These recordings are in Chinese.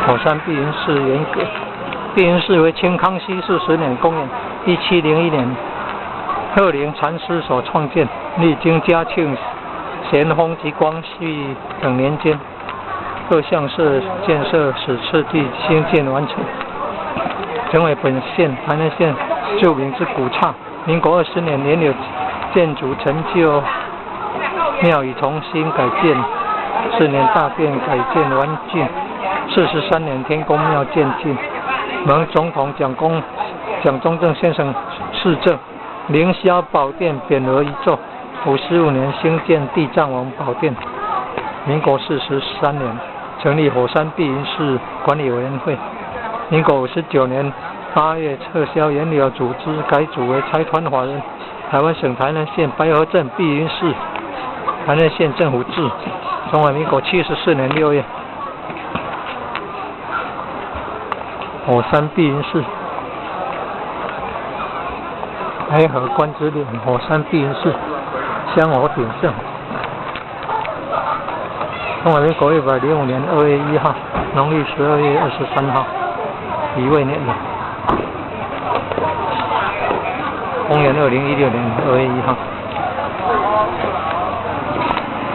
火山碧云寺沿革，碧云寺为清康熙40年（公元1701年）鹤龄禅师所创建，历经嘉庆、咸丰及光绪等年间，各项设建设史次第兴建完成，成为本县台南县著名之古刹。民国20年年有建筑成就，庙宇重新改建，4年大殿改建完竣，43年天公庙建竣，蒙总统蒋中正先生赐赠凌霄宝殿匾额一座。55年兴建地藏王宝殿。民国43年成立火山碧云寺管理委员会。民国59年8月撤销原有组织，改组为财团法人台湾省台南县白河镇碧云寺台南县政府制。中华民国74年6月，火山碧云寺台河关之岭火山碧云寺香火鼎盛。中华民国105年2月1号，农历12月23号，乙未年的。公元2016年2月1号，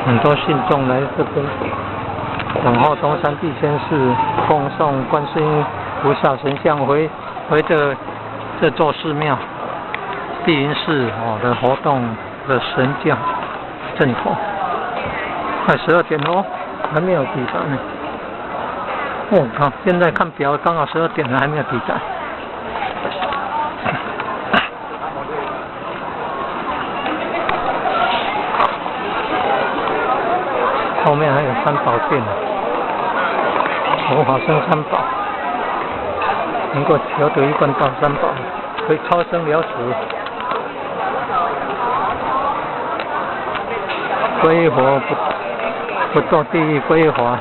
很多信众来这边等候东山必仙寺奉送观世音菩萨神像回这座寺庙碧云寺的活动的神将阵口。快12点喽，还没有抵达呢。我靠，现在看表刚好12点了，还没有抵达。后面还有三宝殿，佛法僧三宝，能够求得一贯道三宝，可以超生了死，归佛不堕地狱，归佛